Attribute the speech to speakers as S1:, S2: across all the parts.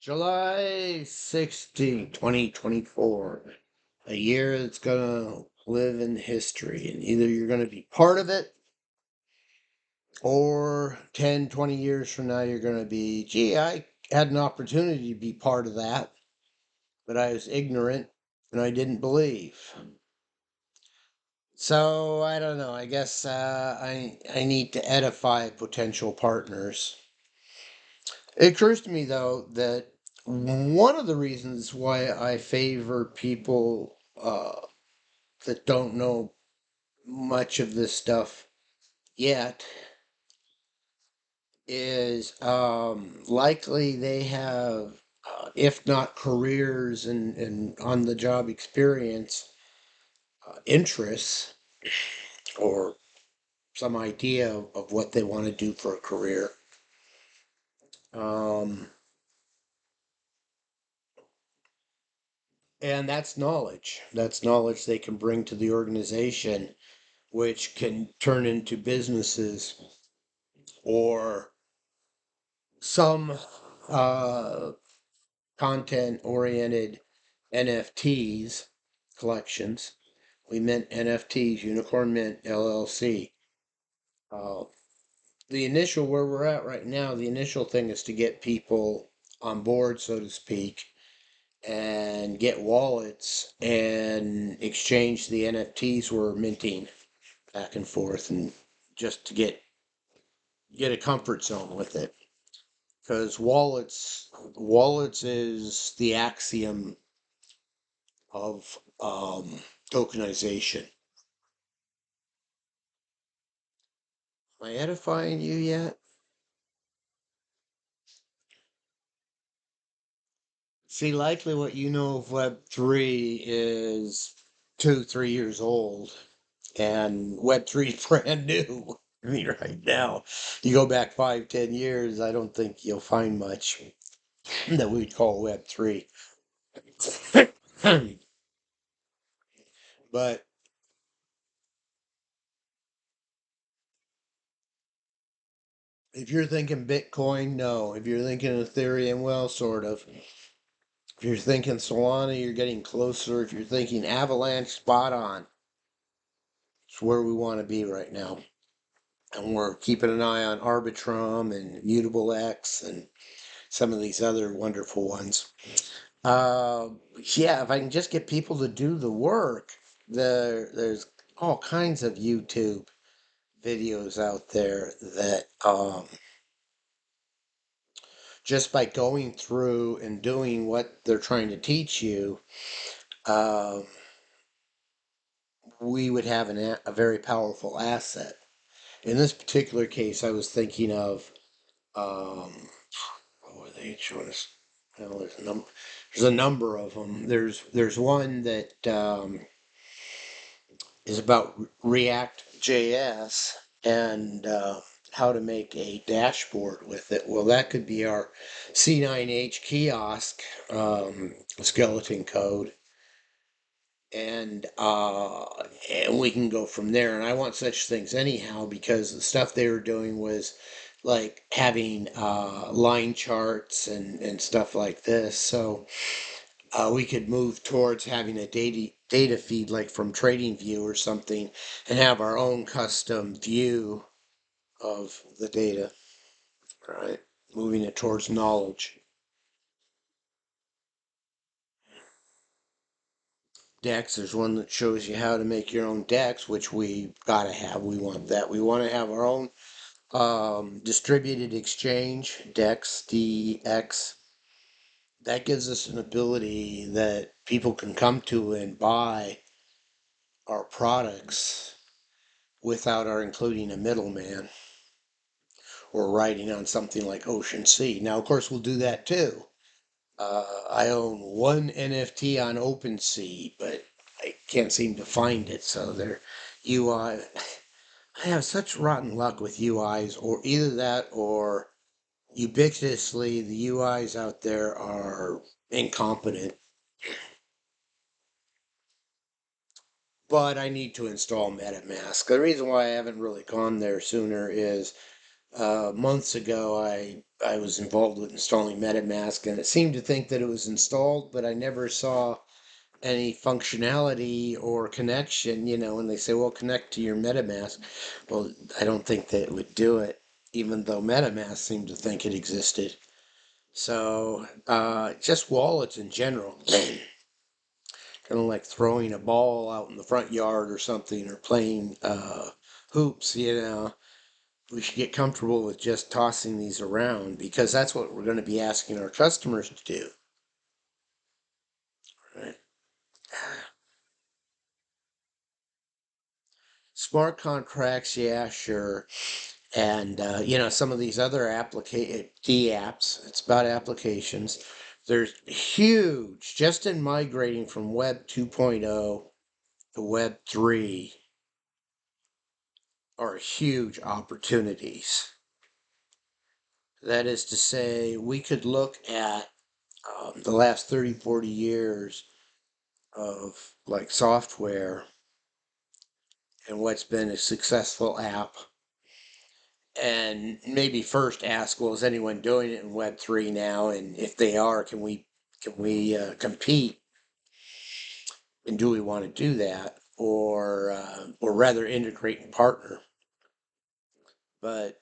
S1: July 16, 2024. A year that's going to live in history. And either you're going to be part of it, or 10, 20 years from now, you're going to be, gee, I had an opportunity to be part of that, but I was ignorant and I didn't believe. So I don't know. I guess I need to edify potential partners. It occurs to me, though, that one of the reasons why I favor people that don't know much of this stuff yet is likely they have, if not careers and on the job experience, interests or some idea of what they want to do for a career. Um, and that's knowledge. That's knowledge they can bring to the organization, which can turn into businesses or some content oriented NFTs collections. We mint NFTs, Unicorn Mint LLC. Uh, the initial, where we're at right now, the initial thing is to get people on board, so to speak, and get wallets and exchange the NFTs we're minting back and forth, and just to get a comfort zone with it. Because wallets is the axiom of tokenization. Am I edifying you yet? See, likely what you know of Web3 is 2, 3 years old, and Web3 is brand new. I mean, right now, you go back 5, 10 years, I don't think you'll find much that we'd call Web3. But if you're thinking Bitcoin, no. If you're thinking Ethereum, well, sort of. If you're thinking Solana, you're getting closer. If you're thinking Avalanche, spot on. It's where we want to be right now. And we're keeping an eye on Arbitrum and Mutable X and some of these other wonderful ones. Uh, yeah, if I can just get people to do the work, there's all kinds of YouTube videos out there that just by going through and doing what they're trying to teach you, uh, we would have a very powerful asset. In this particular case, I was thinking of, what were they showing us? Well, there's a number of them. There's one that is about React JS and how to make a dashboard with it. Well, that could be our C9H kiosk skeleton code, and we can go from there. And I want such things anyhow, because the stuff they were doing was like having line charts and stuff like this. So we could move towards having a data feed like from TradingView or something, and have our own custom view of the data, right? Moving it towards knowledge. DEX, there's one that shows you how to make your own DEX, which we gotta have. We want that. We want to have our own distributed exchange, DEX, DEX. That gives us an ability that people can come to and buy our products without our including a middleman or writing on something like Ocean Sea. Now, of course, we'll do that too. I own one NFT on OpenSea, but I can't seem to find it. So their UI, I have such rotten luck with UIs, or either that or ubiquitously the UIs out there are incompetent. But I need to install MetaMask. The reason why I haven't really gone there sooner is months ago I I was involved with installing MetaMask, and it seemed to think that it was installed, but I never saw any functionality or connection. When they say, well, connect to your MetaMask, well, I don't think that it would do it, even though MetaMask seemed to think it existed. So, just wallets in general, kind of like throwing a ball out in the front yard or something, or playing hoops. We should get comfortable with just tossing these around, because that's what we're going to be asking our customers to do. Right? Smart contracts, yeah, sure. And some of these other D apps, it's about applications. There's huge, just in migrating from Web 2.0 to Web 3, are huge opportunities. That is to say, we could look at the last 30, 40 years of like software and what's been a successful app, and maybe first ask, well, is anyone doing it in Web3 now? And if they are, can we compete? And do we want to do that, or rather integrate and partner? But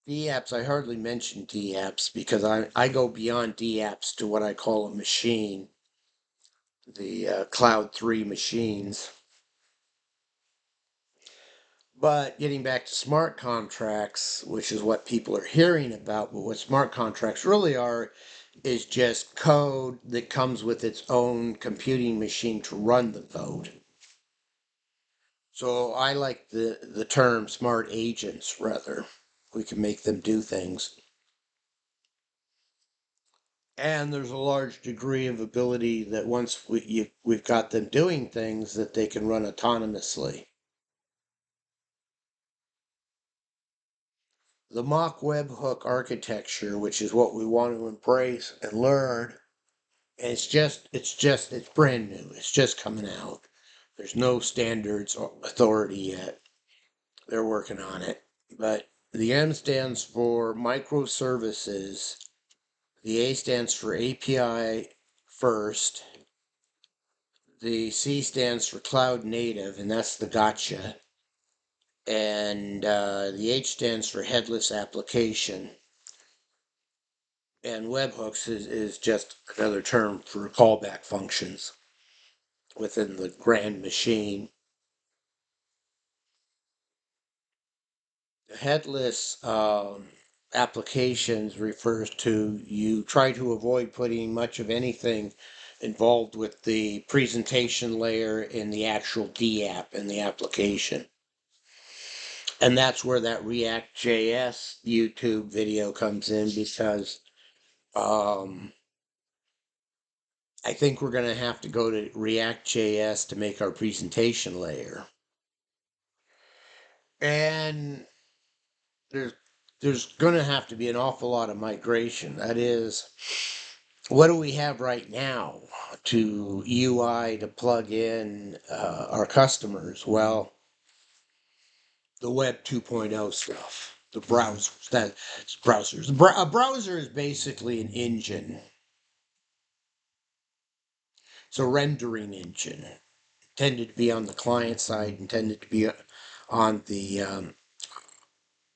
S1: D apps, I hardly mention D apps because I go beyond D apps to what I call a machine, the Cloud 3 machines. But getting back to smart contracts, which is what people are hearing about, but what smart contracts really are is just code that comes with its own computing machine to run the code. So I like the term smart agents rather. We can make them do things. And there's a large degree of ability that once we've got them doing things, that they can run autonomously. The mock webhook architecture, which is what we want to embrace and learn, and it's brand new. It's just coming out. There's no standards or authority yet. They're working on it. But the M stands for microservices. The A stands for API first. The C stands for cloud native, and that's the gotcha. And the H stands for headless application. And webhooks is just another term for callback functions within the grand machine. Headless applications refers to you try to avoid putting much of anything involved with the presentation layer in the actual D app in the application. And that's where that React.js YouTube video comes in, because um, I think we're going to have to go to React.js to make our presentation layer. And there's there's going to have to be an awful lot of migration. That is, what do we have right now to UI to plug in our customers? Well, the Web 2.0 stuff, the browsers. That's browsers. A browser is basically an engine. It's a rendering engine. Tended to be on the client side, and tended to be on the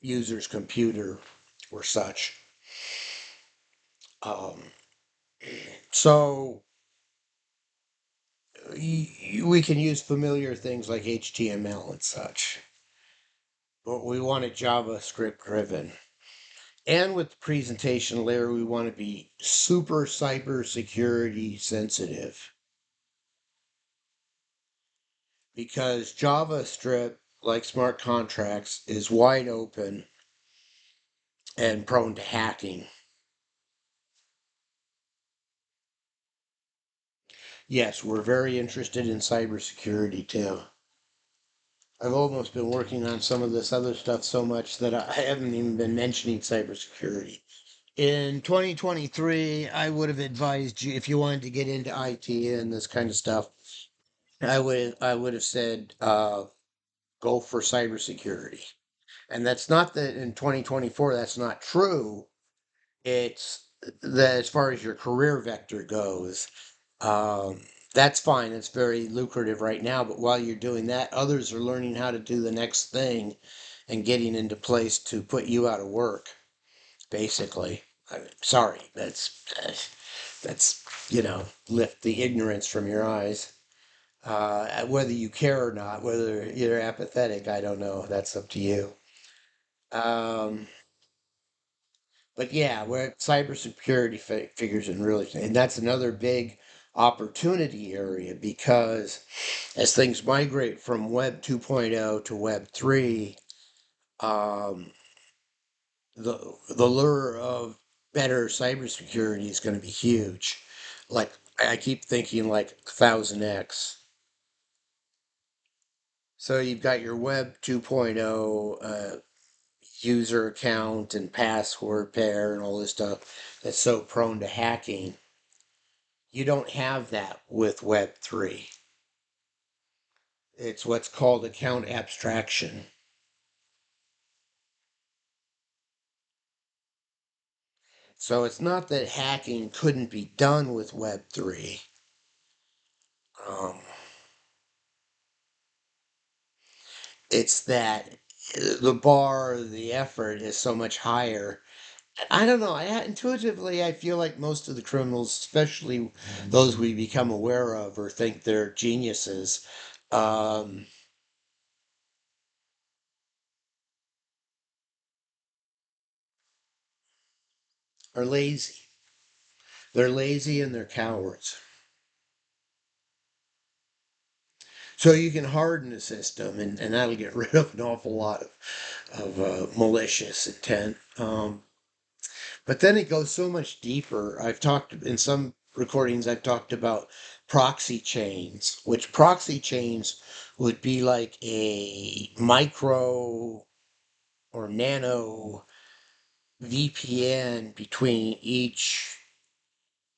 S1: user's computer or such. Um, so we can use familiar things like HTML and such, but we want it JavaScript driven. And with the presentation layer, we want to be super cyber security sensitive, because JavaScript, like smart contracts, is wide open and prone to hacking. Yes, we're very interested in cybersecurity too. I've almost been working on some of this other stuff so much that I haven't even been mentioning cybersecurity. In 2023, I would have advised you, if you wanted to get into IT and this kind of stuff, I would have said go for cybersecurity. And that's not that in 2024 that's not true. It's that as far as your career vector goes, um, that's fine. It's very lucrative right now. But while you're doing that, others are learning how to do the next thing and getting into place to put you out of work, basically. Sorry, that's lift the ignorance from your eyes. Whether you care or not, whether you're apathetic, I don't know. That's up to you. Um, but yeah, where cybersecurity figures in really, and that's another big opportunity area because as things migrate from Web 2.0 to Web 3, um, the lure of better cybersecurity is going to be huge. Like I keep thinking like 1000x. So you've got your Web 2.0 user account and password pair and all this stuff that's so prone to hacking. You don't have that with Web 3. It's what's called account abstraction. So it's not that hacking couldn't be done with Web 3. Um, it's that the bar, the effort is so much higher. I don't know. Intuitively, I feel like most of the criminals, especially those we become aware of or think they're geniuses, um, are lazy. They're lazy and they're cowards. So you can harden the system, and that'll get rid of an awful lot of malicious intent. But then it goes so much deeper. I've talked in some recordings, I've talked about proxy chains, which proxy chains would be like a micro or nano VPN between each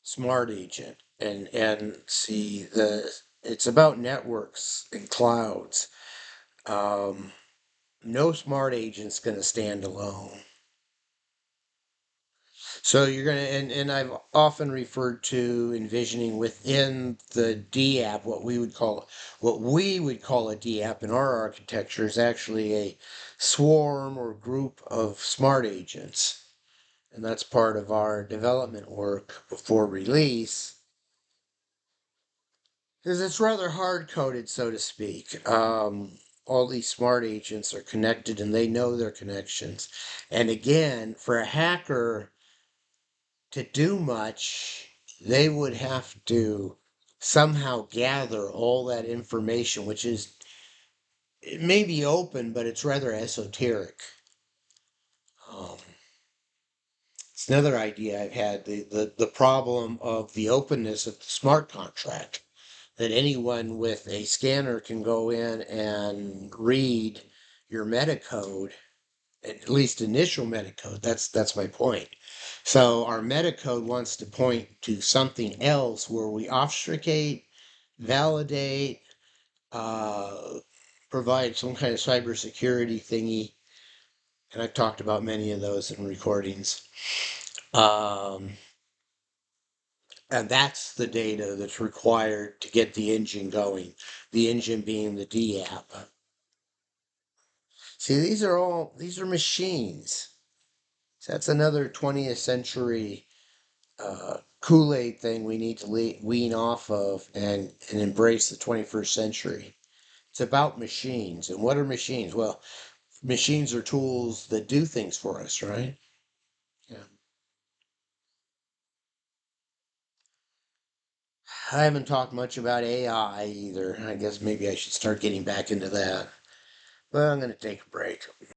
S1: smart agent. And see the it's about networks and clouds. Um, no smart agent's going to stand alone. So you're going to, and I've often referred to envisioning within the D app what we would call a D app in our architecture is actually a swarm or group of smart agents. And that's part of our development work before release. Because it's rather hard coded, so to speak. All these smart agents are connected and they know their connections. And again, for a hacker to do much, they would have to somehow gather all that information, which is, it may be open, but it's rather esoteric. Um, it's another idea I've had the problem of the openness of the smart contract that anyone with a scanner can go in and read your metacode, at least initial metacode. That's my point. So our metacode wants to point to something else where we obfuscate, validate, uh, provide some kind of cybersecurity thingy. And I've talked about many of those in recordings. Um, and that's the data that's required to get the engine going. The engine being the D app. See, these are machines. So that's another 20th century Kool-Aid thing we need to wean off of and embrace the 21st century. It's about machines. And what are machines? Well, machines are tools that do things for us, right? Yeah. I haven't talked much about AI either. I guess maybe I should start getting back into that. But I'm going to take a break.